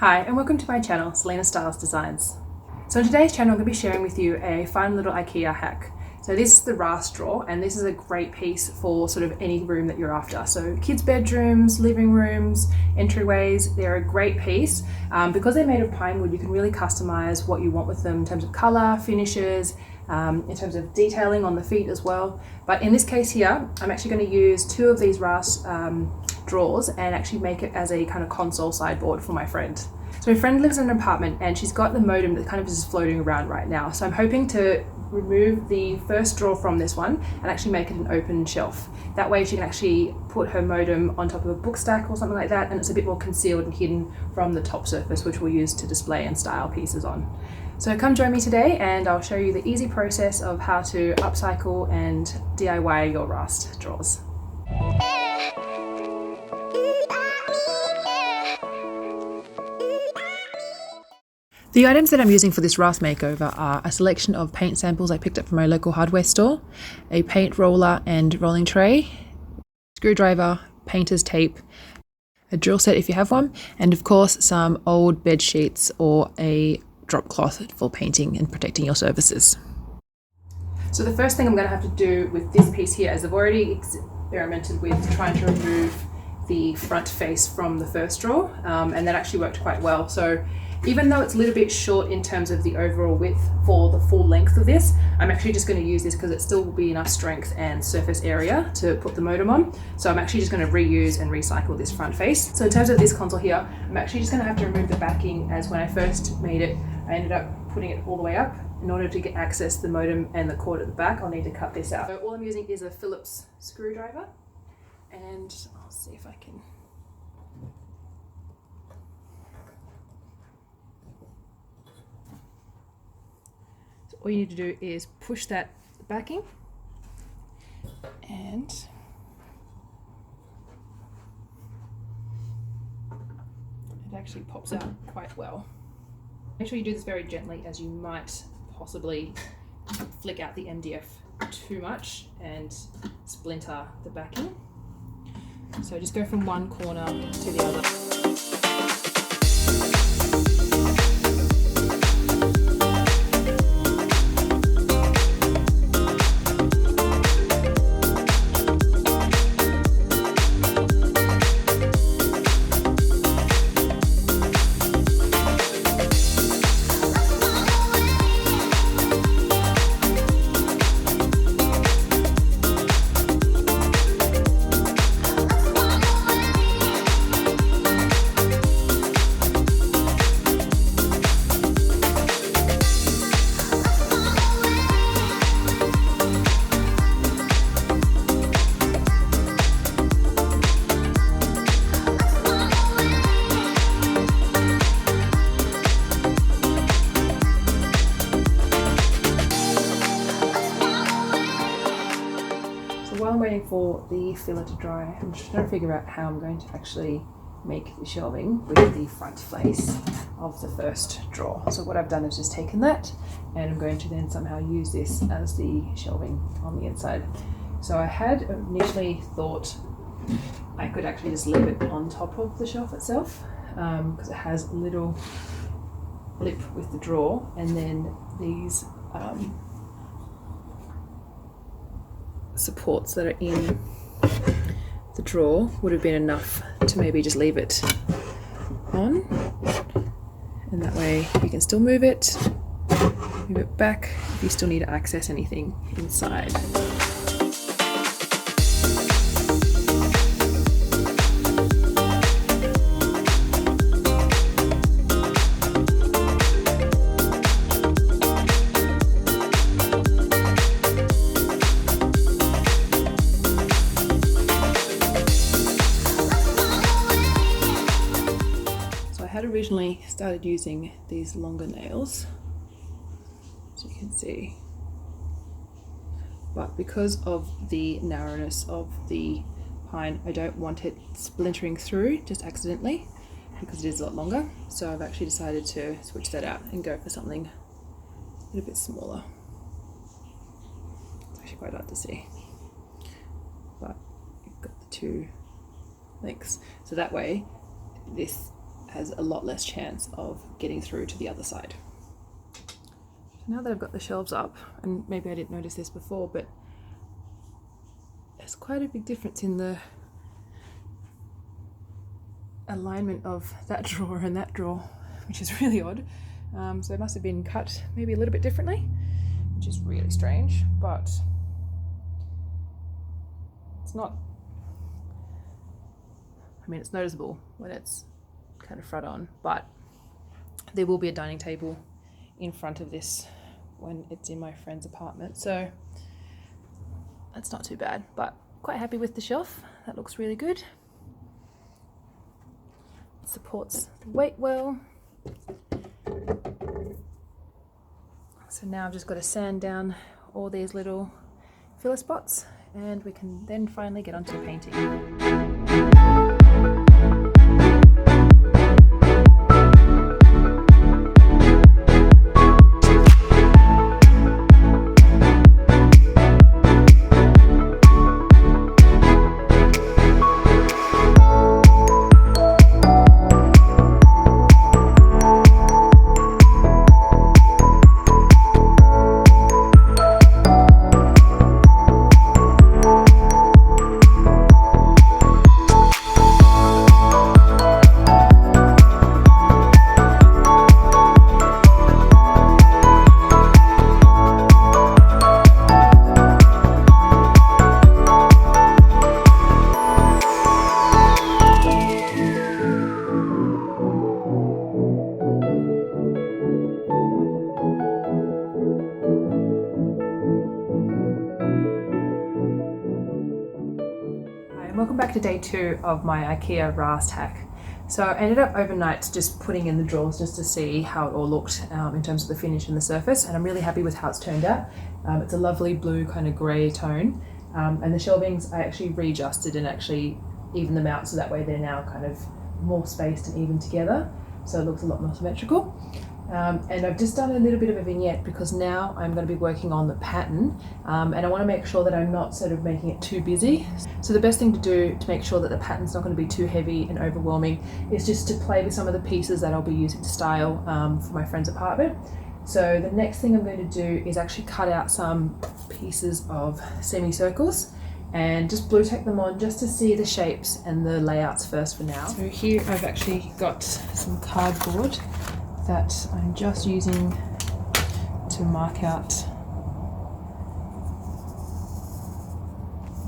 Hi and welcome to my channel, Selena Styles Designs. So in today's channel I'm going to be sharing with you a fun little IKEA hack. So this is the Rast drawer, and this is a great piece for sort of any room that you're after. So kids' bedrooms, living rooms, entryways, they're a great piece. Because they're made of pine wood, you can really customize what you want with them in terms of color, finishes, in terms of detailing on the feet as well. But in this case here, I'm actually going to use two of these Rast drawers and actually make it as a kind of console sideboard for my friend. So my friend lives in an apartment and she's got the modem that kind of is floating around right now. So I'm hoping to remove the first drawer from this one and actually make it an open shelf. That way she can actually put her modem on top of a book stack or something like that, and it's a bit more concealed and hidden from the top surface, which we'll use to display and style pieces on. So come join me today and I'll show you the easy process of how to upcycle and DIY your Rast drawers. The items that I'm using for this Rast makeover are a selection of paint samples I picked up from my local hardware store, a paint roller and rolling tray, screwdriver, painter's tape, a drill set if you have one, and of course some old bed sheets or a drop cloth for painting and protecting your surfaces. So the first thing I'm going to have to do with this piece here is I've already experimented with trying to remove the front face from the first drawer, and that actually worked quite well. So even though it's a little bit short in terms of the overall width for the full length of this, I'm actually just going to use this because it still will be enough strength and surface area to put the modem on. So I'm actually just going to reuse and recycle this front face. So in terms of this console here, I'm actually just going to have to remove the backing, as when I first made it, I ended up putting it all the way up. In order to get access to the modem and the cord at the back, I'll need to cut this out. So all I'm using is a Phillips screwdriver, and I'll see if I can. All you need to do is push that backing, and it actually pops out quite well. Make sure you do this very gently, as you might possibly flick out the MDF too much and splinter the backing. So just go from one corner to the other. While I'm waiting for the filler to dry, I'm just trying to figure out how I'm going to actually make the shelving with the front face of the first drawer. So what I've done is just taken that, and I'm going to then somehow use this as the shelving on the inside. So I had initially thought I could actually just leave it on top of the shelf itself, because it has a little lip with the drawer, and then these supports that are in the drawer would have been enough to maybe just leave it on, and that way you can still move it back if you still need to access anything inside. Originally started using these longer nails, as you can see, but because of the narrowness of the pine, I don't want it splintering through just accidentally, because it is a lot longer. So I've actually decided to switch that out and go for something a little bit smaller. It's actually quite hard to see, but you've got the two lengths, so that way this has a lot less chance of getting through to the other side. Now that I've got the shelves up, and maybe I didn't notice this before, but there's quite a big difference in the alignment of that drawer and that drawer, which is really odd. So it must have been cut maybe a little bit differently, which is really strange, but it's not, I mean, it's noticeable when it's kind of front on, but there will be a dining table in front of this when it's in my friend's apartment, so that's not too bad, but quite happy with the shelf. That looks really good. It supports the weight well. So now I've just got to sand down all these little filler spots and we can then finally get onto painting. Welcome back to day 2 of my IKEA RAST hack. So I ended up overnight just putting in the drawers just to see how it all looked in terms of the finish and the surface, and I'm really happy with how it's turned out. It's a lovely blue kind of grey tone, and the shelvings I actually readjusted and actually evened them out so that way they're now kind of more spaced and even together, so it looks a lot more symmetrical. And I've just done a little bit of a vignette because now I'm going to be working on the pattern, and I want to make sure that I'm not sort of making it too busy. So the best thing to do to make sure that the pattern's not going to be too heavy and overwhelming is just to play with some of the pieces that I'll be using to style for my friend's apartment. So the next thing I'm going to do is actually cut out some pieces of semicircles and just blue tack them on just to see the shapes and the layouts first for now. So here I've actually got some cardboard that I'm just using to mark out,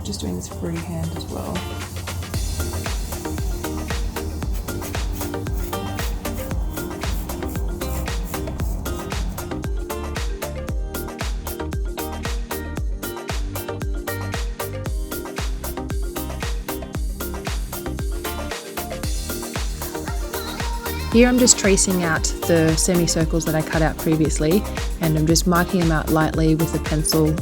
just doing this freehand as well. Here I'm just tracing out the semicircles that I cut out previously, and I'm just marking them out lightly with a pencil.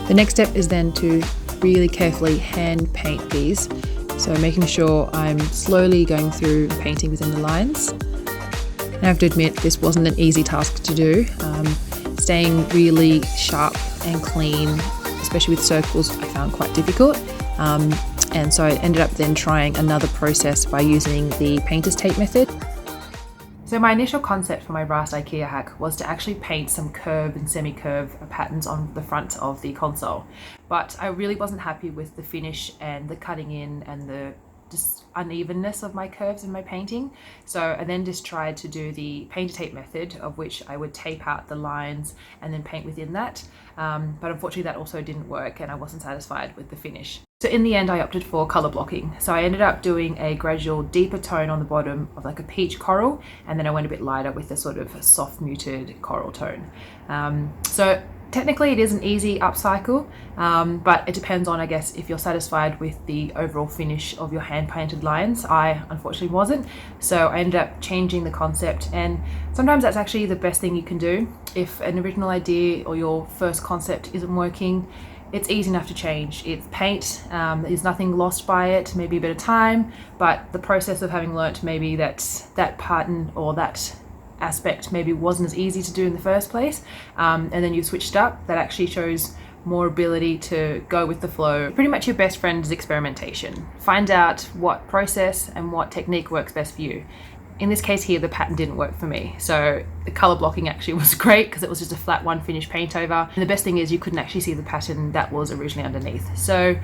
The next step is then to really carefully hand paint these. So making sure I'm slowly going through and painting within the lines. And I have to admit, this wasn't an easy task to do. Staying really sharp and clean, especially with circles, I found quite difficult. And so I ended up then trying another process by using the painter's tape method. So my initial concept for my Rast IKEA hack was to actually paint some curved and semi-curved patterns on the front of the console, but I really wasn't happy with the finish and the cutting in and the just unevenness of my curves in my painting. So I then just tried to do the painter tape method, of which I would tape out the lines and then paint within that, but unfortunately that also didn't work and I wasn't satisfied with the finish. So in the end, I opted for color blocking. So I ended up doing a gradual deeper tone on the bottom of like a peach coral, and then I went a bit lighter with a sort of soft muted coral tone. So technically it is an easy upcycle, but it depends on, I guess, if you're satisfied with the overall finish of your hand painted lines. I unfortunately wasn't, so I ended up changing the concept, and sometimes that's actually the best thing you can do. If an original idea or your first concept isn't working, it's easy enough to change. It's paint, there's nothing lost by it, maybe a bit of time, but the process of having learnt maybe that pattern or that aspect maybe wasn't as easy to do in the first place, and then you switched up, that actually shows more ability to go with the flow. Pretty much your best friend is experimentation. Find out what process and what technique works best for you. In this case here, the pattern didn't work for me, so the color blocking actually was great because it was just a flat one finish paint over, and the best thing is you couldn't actually see the pattern that was originally underneath. So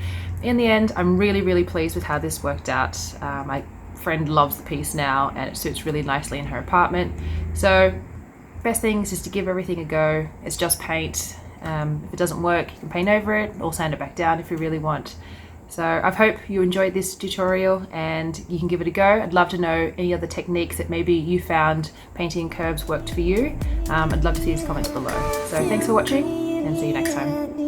in the end, I'm really pleased with how this worked out. My friend loves the piece now and it suits really nicely in her apartment. So best thing is just to give everything a go. It's just paint. If it doesn't work, you can paint over it or sand it back down if you really want. So I hope you enjoyed this tutorial and you can give it a go. I'd love to know any other techniques that maybe you found painting curves worked for you. I'd love to see these comments below. So thanks for watching and see you next time.